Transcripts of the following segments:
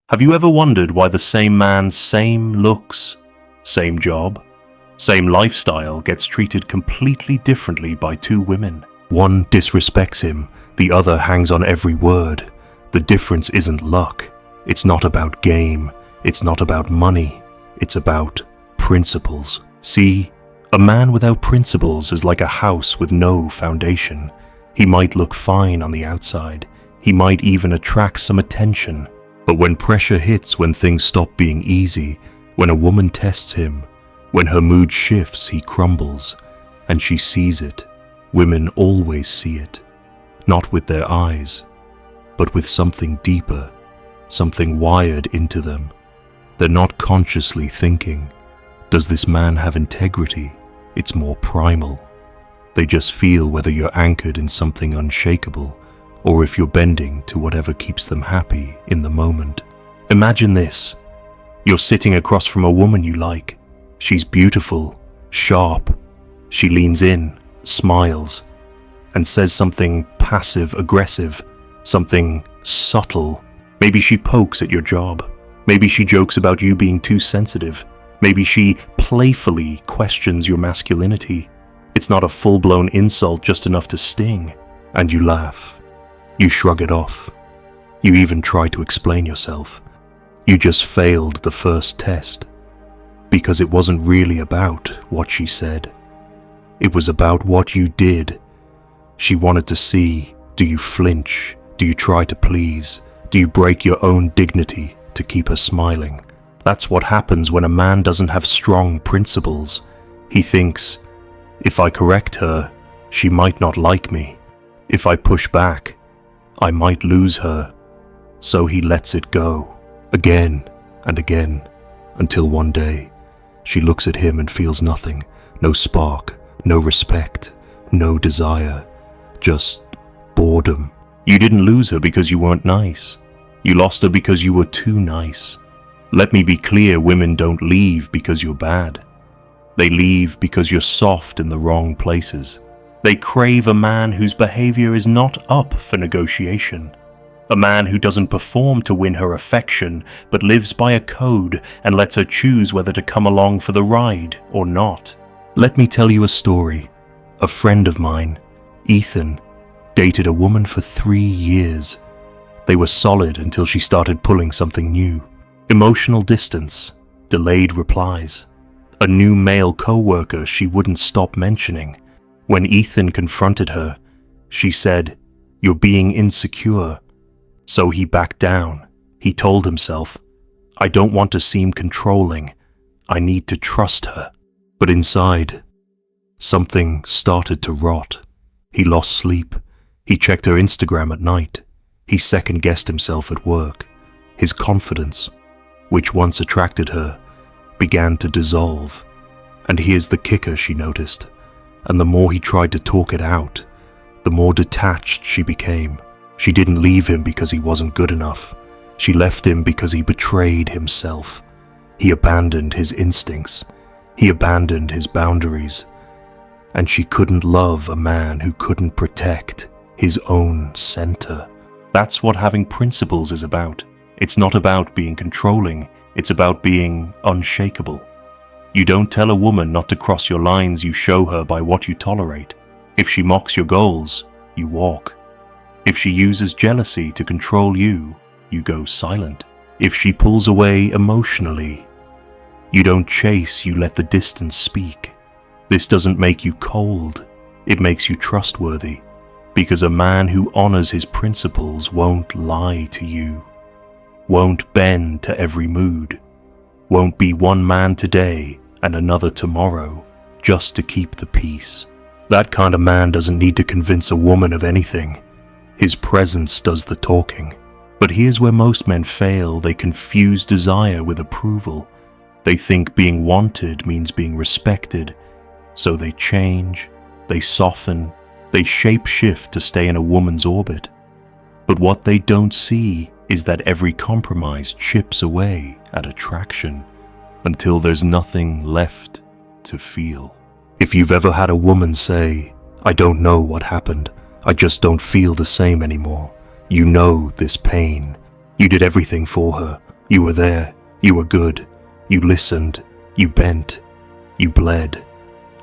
Have you ever wondered why the same man's same looks, same job, same lifestyle gets treated completely differently by two women? One disrespects him, the other hangs on every word. The difference isn't luck. It's not about game. It's not about money. It's about principles. See, a man without principles is like a house with no foundation. He might look fine on the outside. He might even attract some attention. But when pressure hits, when things stop being easy, when a woman tests him, when her mood shifts, he crumbles, and she sees it. Women always see it, not with their eyes, but with something deeper, something wired into them. They're not consciously thinking, does this man have integrity? It's more primal. They just feel whether you're anchored in something unshakable, or if you're bending to whatever keeps them happy in the moment. Imagine this. You're sitting across from a woman you like. She's beautiful, sharp. She leans in, smiles, and says something passive-aggressive, something subtle. Maybe she pokes at your job. Maybe she jokes about you being too sensitive. Maybe she playfully questions your masculinity. It's not a full-blown insult, just enough to sting, and you laugh. You shrug it off. You even try to explain yourself. You just failed the first test. Because it wasn't really about what she said. It was about what you did. She wanted to see, do you flinch? Do you try to please? Do you break your own dignity to keep her smiling? That's what happens when a man doesn't have strong principles. He thinks, if I correct her, she might not like me. If I push back, I might lose her. So he lets it go, again and again, until one day, she looks at him and feels nothing, no spark, no respect, no desire, just boredom. You didn't lose her because you weren't nice. You lost her because you were too nice. Let me be clear, women don't leave because you're bad. They leave because you're soft in the wrong places. They crave a man whose behavior is not up for negotiation. A man who doesn't perform to win her affection, but lives by a code and lets her choose whether to come along for the ride or not. Let me tell you a story. A friend of mine, Ethan, dated a woman for 3 years. They were solid until she started pulling something new. Emotional distance, delayed replies, a new male co-worker she wouldn't stop mentioning. When Ethan confronted her, she said, "You're being insecure." So he backed down. He told himself, "I don't want to seem controlling. I need to trust her." But inside, something started to rot. He lost sleep. He checked her Instagram at night. He second-guessed himself at work. His confidence, which once attracted her, began to dissolve. And here's the kicker, she noticed. And the more he tried to talk it out, the more detached she became. She didn't leave him because he wasn't good enough. She left him because he betrayed himself. He abandoned his instincts. He abandoned his boundaries. And she couldn't love a man who couldn't protect his own center. That's what having principles is about. It's not about being controlling. It's about being unshakable. You don't tell a woman not to cross your lines, you show her by what you tolerate. If she mocks your goals, you walk. If she uses jealousy to control you, you go silent. If she pulls away emotionally, you don't chase, you let the distance speak. This doesn't make you cold, it makes you trustworthy. Because a man who honors his principles won't lie to you, won't bend to every mood, won't be one man today and another tomorrow just to keep the peace. That kind of man doesn't need to convince a woman of anything. His presence does the talking. But here's where most men fail. They confuse desire with approval. They think being wanted means being respected. So they change, they soften, they shape-shift to stay in a woman's orbit. But what they don't see is that every compromise chips away at attraction until there's nothing left to feel. If you've ever had a woman say, "I don't know what happened, I just don't feel the same anymore," you know this pain. You did everything for her, You were there, you were good, you listened, you bent, you bled,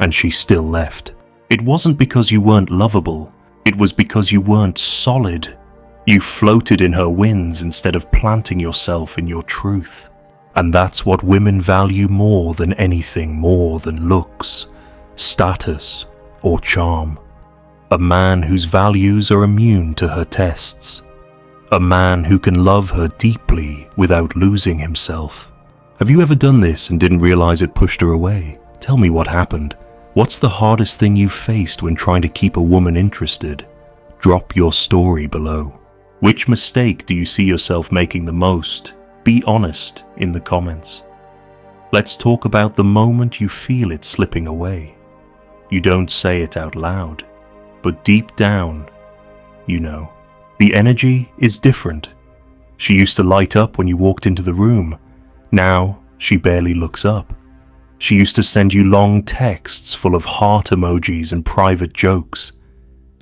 and she still left. It wasn't because you weren't lovable, it was because you weren't solid. You floated in her winds instead of planting yourself in your truth. And that's what women value more than anything, more than looks, status, or charm. A man whose values are immune to her tests. A man who can love her deeply without losing himself. Have you ever done this and didn't realize it pushed her away? Tell me what happened. What's the hardest thing you've faced when trying to keep a woman interested? Drop your story below. Which mistake do you see yourself making the most? Be honest in the comments. Let's talk about the moment you feel it slipping away. You don't say it out loud, but deep down, you know. The energy is different. She used to light up when you walked into the room. Now, she barely looks up. She used to send you long texts full of heart emojis and private jokes.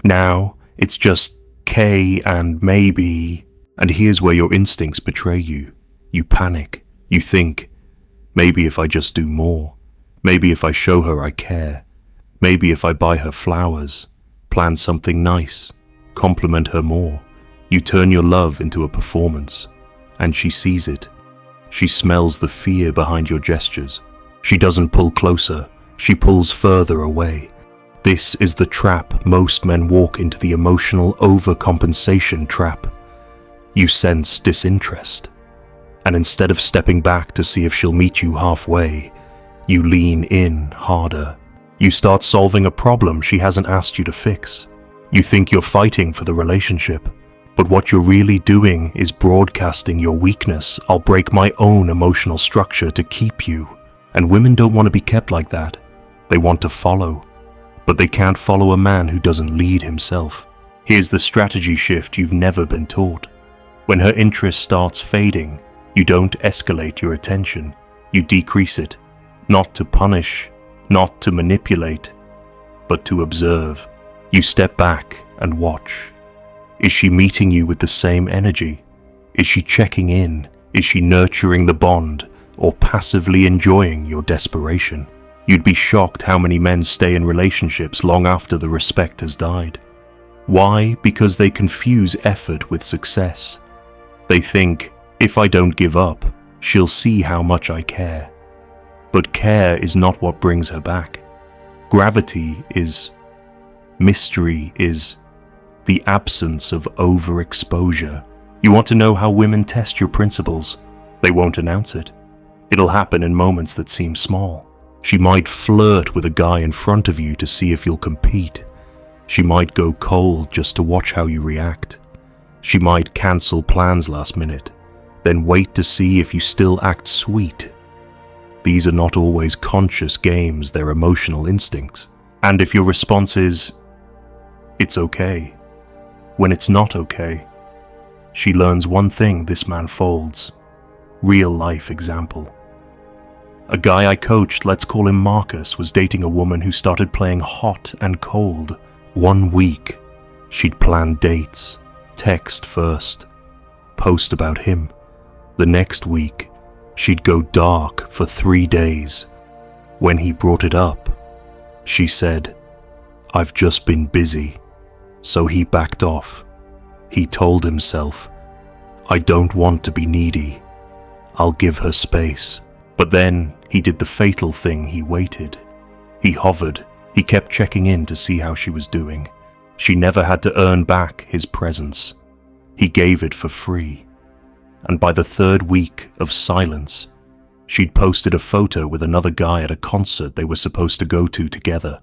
Now, it's just K and maybe. And here's where your instincts betray you. You panic. You think, maybe if I just do more. Maybe if I show her I care. Maybe if I buy her flowers. Plan something nice. Compliment her more. You turn your love into a performance. And she sees it. She smells the fear behind your gestures. She doesn't pull closer. She pulls further away. This is the trap most men walk into, the emotional overcompensation trap. You sense disinterest. And instead of stepping back to see if she'll meet you halfway, you lean in harder. You start solving a problem she hasn't asked you to fix. You think you're fighting for the relationship, but what you're really doing is broadcasting your weakness. I'll break my own emotional structure to keep you. And women don't want to be kept like that. They want to follow. But they can't follow a man who doesn't lead himself. Here's the strategy shift you've never been taught. When her interest starts fading, you don't escalate your attention. You decrease it. Not to punish, not to manipulate, but to observe. You step back and watch. Is she meeting you with the same energy? Is she checking in? Is she nurturing the bond, or passively enjoying your desperation? You'd be shocked how many men stay in relationships long after the respect has died. Why? Because they confuse effort with success. They think, if I don't give up, she'll see how much I care. But care is not what brings her back. Gravity is. Mystery is. The absence of overexposure. You want to know how women test your principles? They won't announce it. It'll happen in moments that seem small. She might flirt with a guy in front of you to see if you'll compete. She might go cold just to watch how you react. She might cancel plans last minute, then wait to see if you still act sweet. These are not always conscious games, they're emotional instincts. And if your response is, it's okay, when it's not okay, she learns one thing this man folds. Real life example. A guy I coached, let's call him Marcus, was dating a woman who started playing hot and cold. 1 week, she'd plan dates, text first, post about him. The next week, she'd go dark for 3 days. When he brought it up, she said, I've just been busy. So he backed off. He told himself, I don't want to be needy. I'll give her space. But then he did the fatal thing. He waited. He hovered. He kept checking in to see how she was doing. She never had to earn back his presence. He gave it for free. And by the 3rd week of silence, she'd posted a photo with another guy at a concert they were supposed to go to together.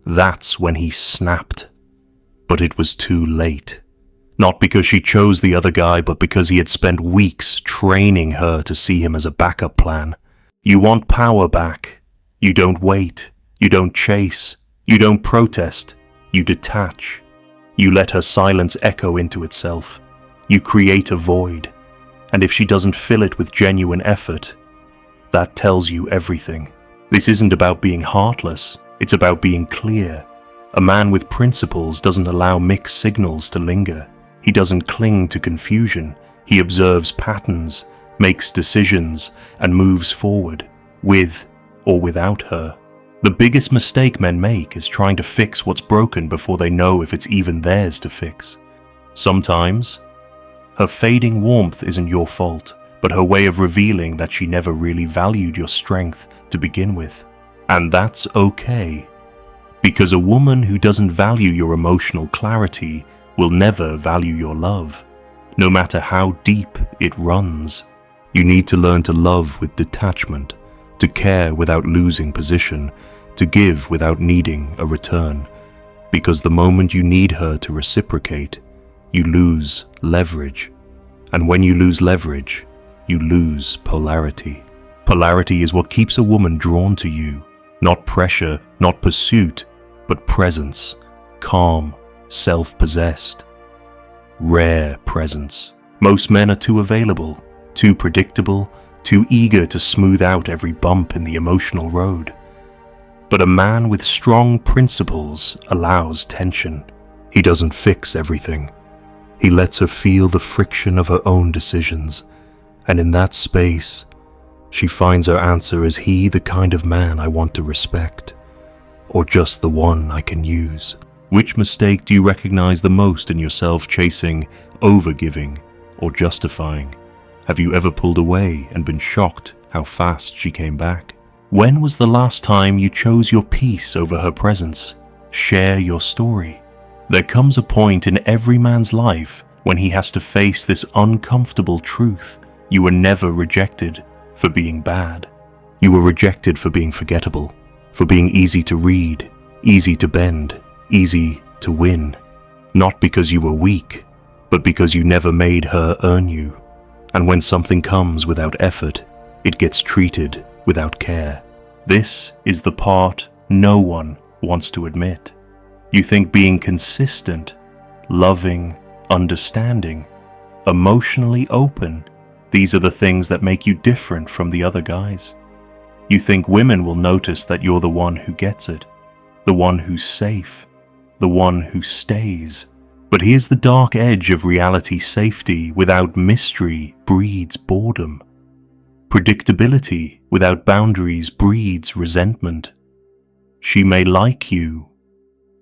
That's when he snapped. But it was too late. Not because she chose the other guy, but because he had spent weeks training her to see him as a backup plan. You want power back. You don't wait. You don't chase. You don't protest. You detach. You let her silence echo into itself. You create a void. And if she doesn't fill it with genuine effort, that tells you everything. This isn't about being heartless. It's about being clear. A man with principles doesn't allow mixed signals to linger. He doesn't cling to confusion. He observes patterns, makes decisions, and moves forward, with or without her. The biggest mistake men make is trying to fix what's broken before they know if it's even theirs to fix. Sometimes, her fading warmth isn't your fault, but her way of revealing that she never really valued your strength to begin with. And that's okay, because a woman who doesn't value your emotional clarity will never value your love, no matter how deep it runs. You need to learn to love with detachment, to care without losing position, to give without needing a return, because the moment you need her to reciprocate, you lose leverage. And when you lose leverage, you lose polarity. Polarity is what keeps a woman drawn to you, not pressure, not pursuit, but presence, calm, self-possessed, rare presence. Most men are too available, too predictable, too eager to smooth out every bump in the emotional road. But a man with strong principles allows tension. He doesn't fix everything. He lets her feel the friction of her own decisions, and in that space, she finds her answer: is he the kind of man I want to respect, or just the one I can use? Which mistake do you recognize the most in yourself, chasing, overgiving, or justifying? Have you ever pulled away and been shocked how fast she came back? When was the last time you chose your peace over her presence? Share your story. There comes a point in every man's life when he has to face this uncomfortable truth: you were never rejected for being bad. You were rejected for being forgettable, for being easy to read, easy to bend, easy to win. Not because you were weak, but because you never made her earn you. And when something comes without effort, it gets treated without care. This is the part no one wants to admit. You think being consistent, loving, understanding, emotionally open, these are the things that make you different from the other guys. You think women will notice that you're the one who gets it, the one who's safe, the one who stays. But here's the dark edge of reality: safety without mystery breeds boredom. Predictability without boundaries breeds resentment. She may like you,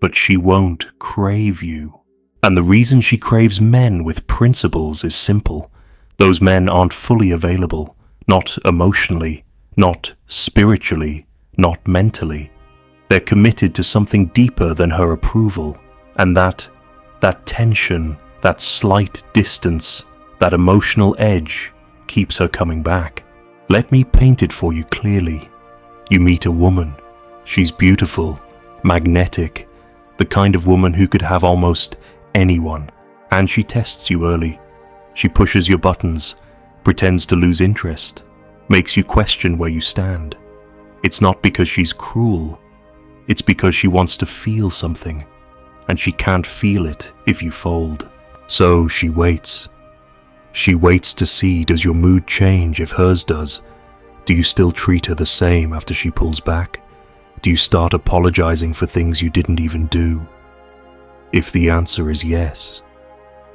but she won't crave you. And the reason she craves men with principles is simple. Those men aren't fully available, not emotionally, not spiritually, not mentally. They're committed to something deeper than her approval, and that tension, that slight distance, that emotional edge keeps her coming back. Let me paint it for you clearly. You meet a woman. She's beautiful, magnetic, the kind of woman who could have almost anyone. And she tests you early. She pushes your buttons, pretends to lose interest, makes you question where you stand. It's not because she's cruel. It's because she wants to feel something, and she can't feel it if you fold. So she waits. She waits to see, does your mood change if hers does? Do you still treat her the same after she pulls back? Do you start apologizing for things you didn't even do? If the answer is yes,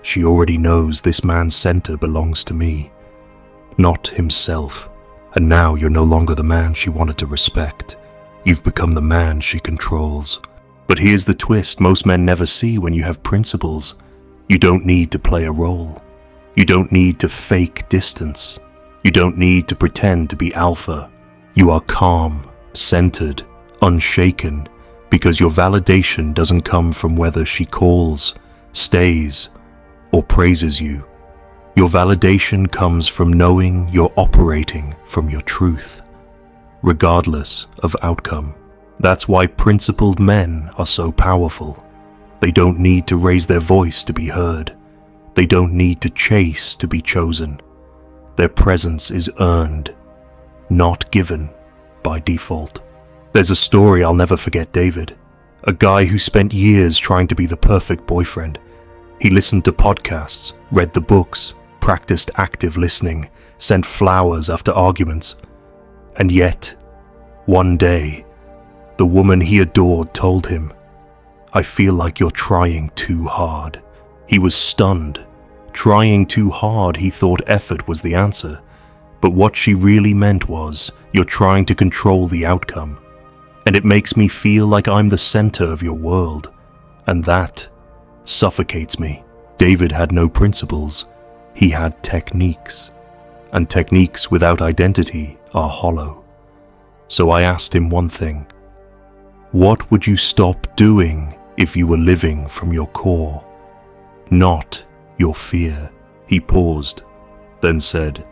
she already knows this man's center belongs to me, not himself. And now you're no longer the man she wanted to respect. You've become the man she controls. But here's the twist most men never see when you have principles. You don't need to play a role. You don't need to fake distance. You don't need to pretend to be alpha. You are calm, centered, unshaken, because your validation doesn't come from whether she calls, stays, or praises you. Your validation comes from knowing you're operating from your truth, regardless of outcome. That's why principled men are so powerful. They don't need to raise their voice to be heard. They don't need to chase to be chosen. Their presence is earned, not given by default. There's a story I'll never forget. David, a guy who spent years trying to be the perfect boyfriend. He listened to podcasts, read the books, practiced active listening, sent flowers after arguments. And yet, one day, the woman he adored told him, "I feel like you're trying too hard." He was stunned. Trying too hard, he thought effort was the answer. But what she really meant was, you're trying to control the outcome. And it makes me feel like I'm the center of your world. And that suffocates me. David had no principles. He had techniques. And techniques without identity are hollow. So I asked him one thing. What would you stop doing if you were living from your core? Not your fear. He paused, then said,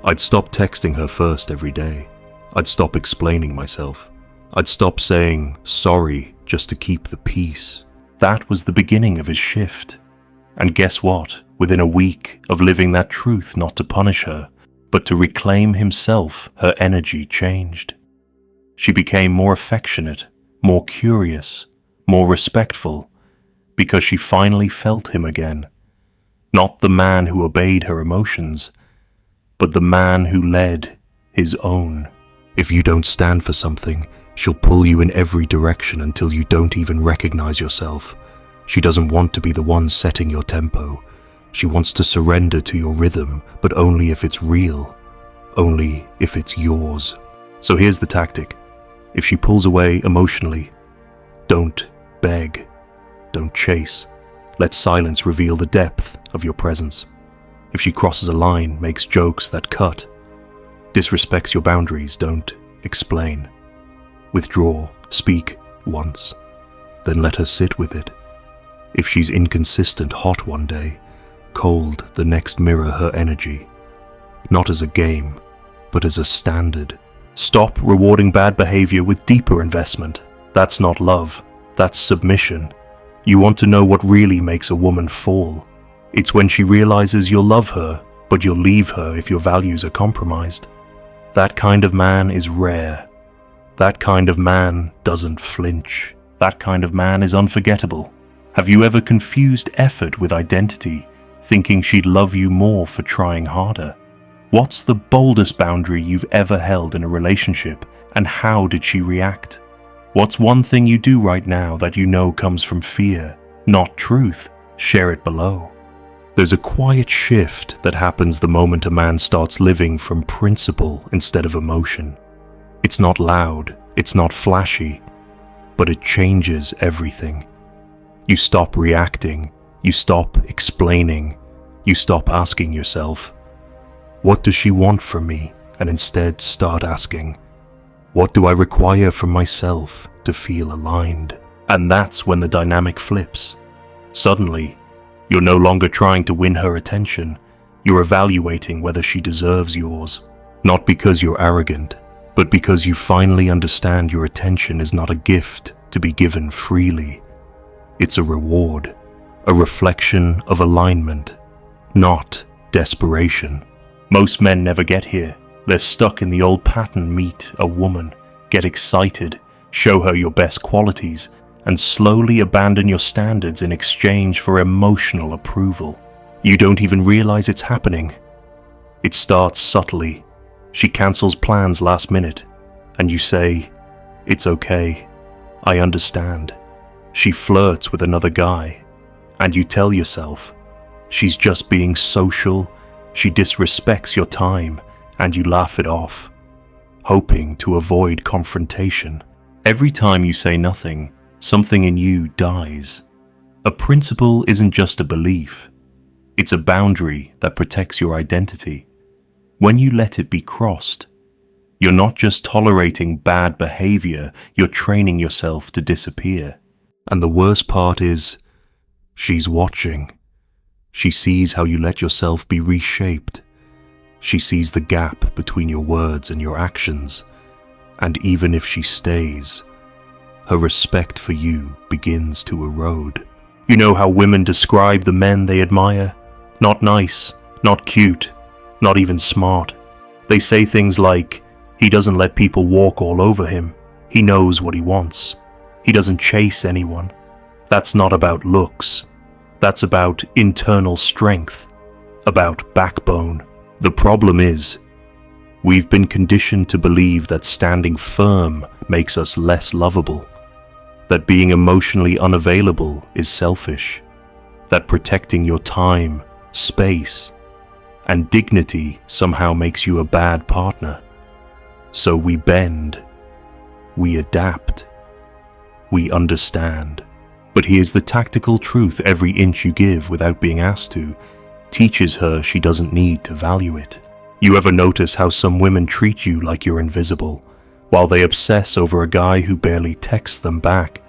I'd stop texting her first every day. I'd stop explaining myself. I'd stop saying sorry just to keep the peace. That was the beginning of his shift. And guess what? Within a week of living that truth not to punish her, but to reclaim himself, her energy changed. She became more affectionate, more curious, more respectful, because she finally felt him again. Not the man who obeyed her emotions, but the man who led his own. If you don't stand for something, she'll pull you in every direction until you don't even recognize yourself. She doesn't want to be the one setting your tempo. She wants to surrender to your rhythm, but only if it's real, only if it's yours. So here's the tactic. If she pulls away emotionally, don't beg, don't chase. Let silence reveal the depth of your presence. If she crosses a line, makes jokes that cut, disrespects your boundaries, don't explain. Withdraw, speak once, then let her sit with it. If she's inconsistent, hot one day, cold the next, mirror her energy. Not as a game, but as a standard. Stop rewarding bad behavior with deeper investment. That's not love, that's submission. You want to know what really makes a woman fall? It's when she realizes you'll love her, but you'll leave her if your values are compromised. That kind of man is rare. That kind of man doesn't flinch. That kind of man is unforgettable. Have you ever confused effort with identity, thinking she'd love you more for trying harder? What's the boldest boundary you've ever held in a relationship, and how did she react? What's one thing you do right now that you know comes from fear, not truth? Share it below. There's a quiet shift that happens the moment a man starts living from principle instead of emotion. It's not loud, it's not flashy, but it changes everything. You stop reacting, you stop explaining, you stop asking yourself, what does she want from me? And instead start asking, what do I require from myself to feel aligned? And that's when the dynamic flips. Suddenly, you're no longer trying to win her attention, you're evaluating whether she deserves yours. Not because you're arrogant, but because you finally understand your attention is not a gift to be given freely. It's a reward, a reflection of alignment, not desperation. Most men never get here. They're stuck in the old pattern. Meet a woman, get excited, show her your best qualities, and slowly abandon your standards in exchange for emotional approval. You don't even realize it's happening. It starts subtly. She cancels plans last minute, and you say, it's okay, I understand. She flirts with another guy, and you tell yourself, she's just being social. She disrespects your time, and you laugh it off, hoping to avoid confrontation. Every time you say nothing, something in you dies. A principle isn't just a belief. It's a boundary that protects your identity. When you let it be crossed, you're not just tolerating bad behavior, you're training yourself to disappear. And the worst part is, she's watching. She sees how you let yourself be reshaped. She sees the gap between your words and your actions. And even if she stays, her respect for you begins to erode. You know how women describe the men they admire? Not nice, not cute, not even smart. They say things like, he doesn't let people walk all over him. He knows what he wants. He doesn't chase anyone. That's not about looks. That's about internal strength, about backbone. The problem is, we've been conditioned to believe that standing firm makes us less lovable, that being emotionally unavailable is selfish, that protecting your time, space, and dignity somehow makes you a bad partner. So we bend, we adapt, we understand. But here's the tactical truth: every inch you give without being asked to teaches her she doesn't need to value it. You ever notice how some women treat you like you're invisible, while they obsess over a guy who barely texts them back?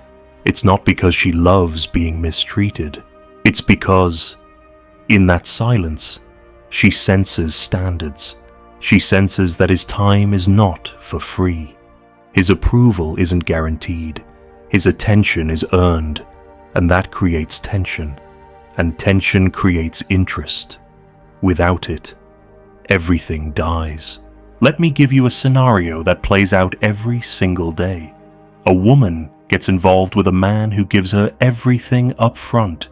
It's not because she loves being mistreated. It's because, in that silence, she senses standards. She senses that his time is not for free. His approval isn't guaranteed. His attention is earned, and that creates tension. And tension creates interest. Without it, everything dies. Let me give you a scenario that plays out every single day. A woman gets involved with a man who gives her everything up front.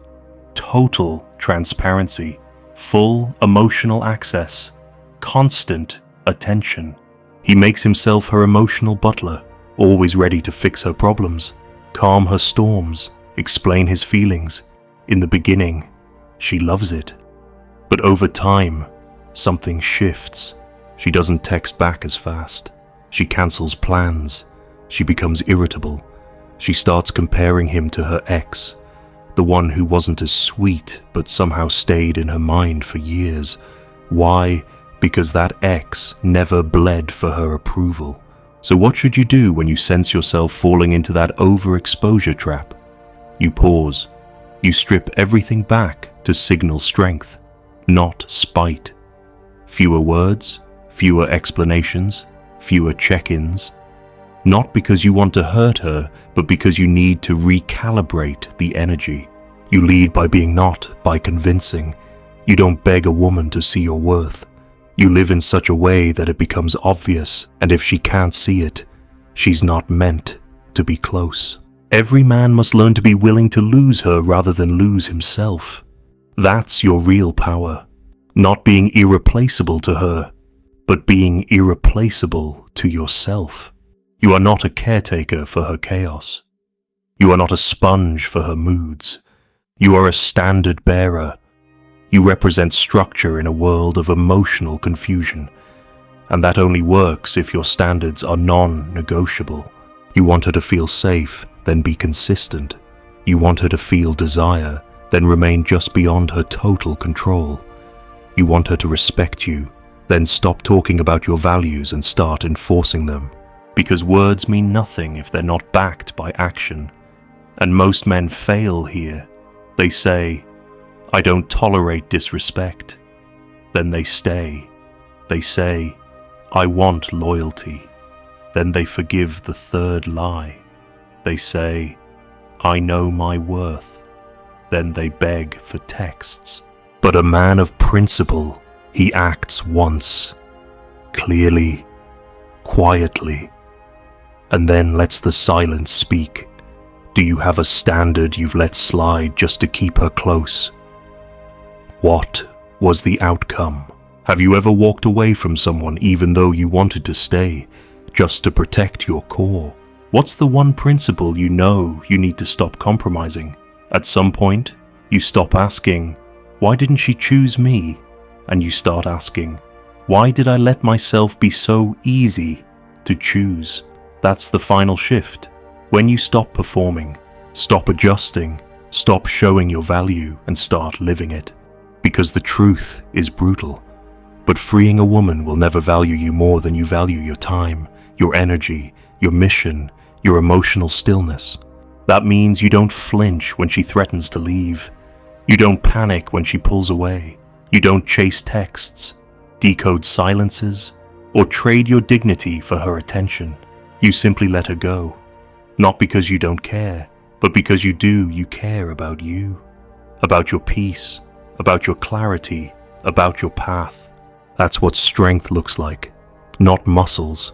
Total transparency, full emotional access, constant attention. He makes himself her emotional butler, always ready to fix her problems, calm her storms, explain his feelings. In the beginning, she loves it. But over time, something shifts. She doesn't text back as fast. She cancels plans. She becomes irritable. She starts comparing him to her ex, the one who wasn't as sweet but somehow stayed in her mind for years. Why? Because that ex never bled for her approval. So what should you do when you sense yourself falling into that overexposure trap? You pause. You strip everything back to signal strength, not spite. Fewer words, fewer explanations, fewer check-ins. Not because you want to hurt her, but because you need to recalibrate the energy. You lead by being, not by convincing. You don't beg a woman to see your worth. You live in such a way that it becomes obvious, and if she can't see it, she's not meant to be close. Every man must learn to be willing to lose her rather than lose himself. That's your real power. Not being irreplaceable to her, but being irreplaceable to yourself. You are not a caretaker for her chaos. You are not a sponge for her moods. You are a standard bearer. You represent structure in a world of emotional confusion, and that only works if your standards are non-negotiable. You want her to feel safe, then be consistent. You want her to feel desire, then remain just beyond her total control. You want her to respect you, then stop talking about your values and start enforcing them. Because words mean nothing if they're not backed by action. And most men fail here. They say, "I don't tolerate disrespect." Then they stay. They say, "I want loyalty." Then they forgive the third lie. They say, "I know my worth." Then they beg for texts. But a man of principle, he acts once, clearly, quietly, and then lets the silence speak. Do you have a standard you've let slide just to keep her close? What was the outcome? Have you ever walked away from someone even though you wanted to stay, just to protect your core? What's the one principle you know you need to stop compromising? At some point, you stop asking, "Why didn't she choose me?" And you start asking, "Why did I let myself be so easy to choose?" That's the final shift. When you stop performing, stop adjusting, stop showing your value, and start living it. Because the truth is brutal. But freeing a woman will never value you more than you value your time, your energy, your mission, your emotional stillness. That means you don't flinch when she threatens to leave. You don't panic when she pulls away. You don't chase texts, decode silences, or trade your dignity for her attention. You simply let her go. Not because you don't care, but because you do. You care about you, about your peace, about your clarity, about your path. That's what strength looks like. Not muscles,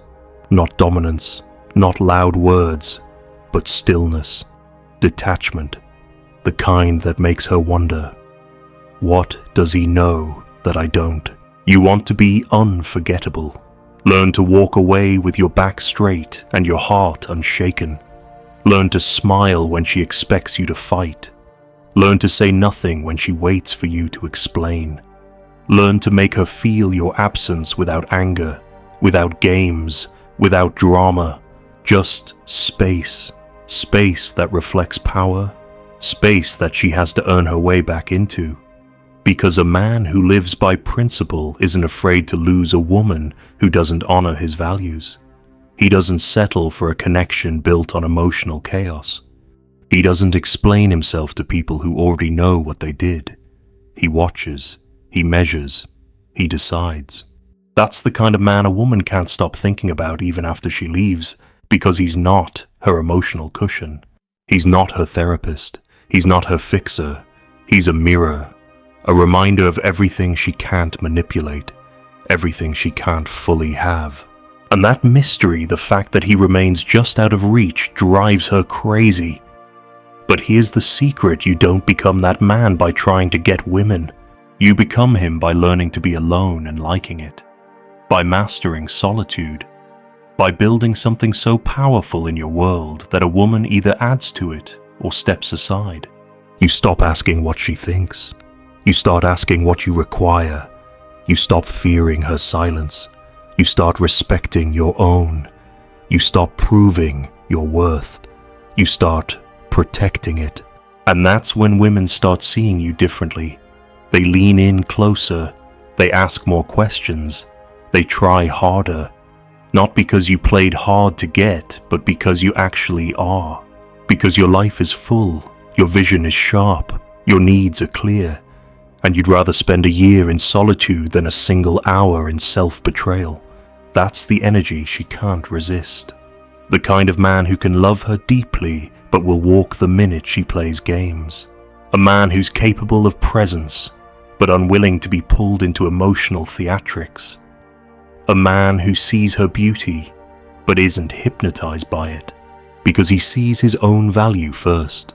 not dominance, not loud words, but stillness, detachment, the kind that makes her wonder, what does he know that I don't? You want to be unforgettable. Learn to walk away with your back straight and your heart unshaken. Learn to smile when she expects you to fight. Learn to say nothing when she waits for you to explain. Learn to make her feel your absence without anger, without games, without drama. Just space. Space that reflects power. Space that she has to earn her way back into. Because a man who lives by principle isn't afraid to lose a woman who doesn't honor his values. He doesn't settle for a connection built on emotional chaos. He doesn't explain himself to people who already know what they did. He watches, he measures, he decides. That's the kind of man a woman can't stop thinking about even after she leaves, because he's not her emotional cushion. He's not her therapist. He's not her fixer. He's a mirror, a reminder of everything she can't manipulate, everything she can't fully have. And that mystery, the fact that he remains just out of reach, drives her crazy. But here's the secret: you don't become that man by trying to get women. You become him by learning to be alone and liking it, by mastering solitude, by building something so powerful in your world that a woman either adds to it or steps aside. You stop asking what she thinks. You start asking what you require. You stop fearing her silence. You start respecting your own. You stop proving your worth. You start protecting it. And that's when women start seeing you differently. They lean in closer. They ask more questions. They try harder. Not because you played hard to get, but because you actually are. Because your life is full. Your vision is sharp. Your needs are clear. And you'd rather spend a year in solitude than a single hour in self-betrayal. That's the energy she can't resist. The kind of man who can love her deeply, but will walk the minute she plays games. A man who's capable of presence, but unwilling to be pulled into emotional theatrics. A man who sees her beauty, but isn't hypnotized by it, because he sees his own value first.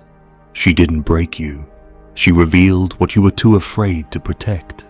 She didn't break you. She revealed what you were too afraid to protect.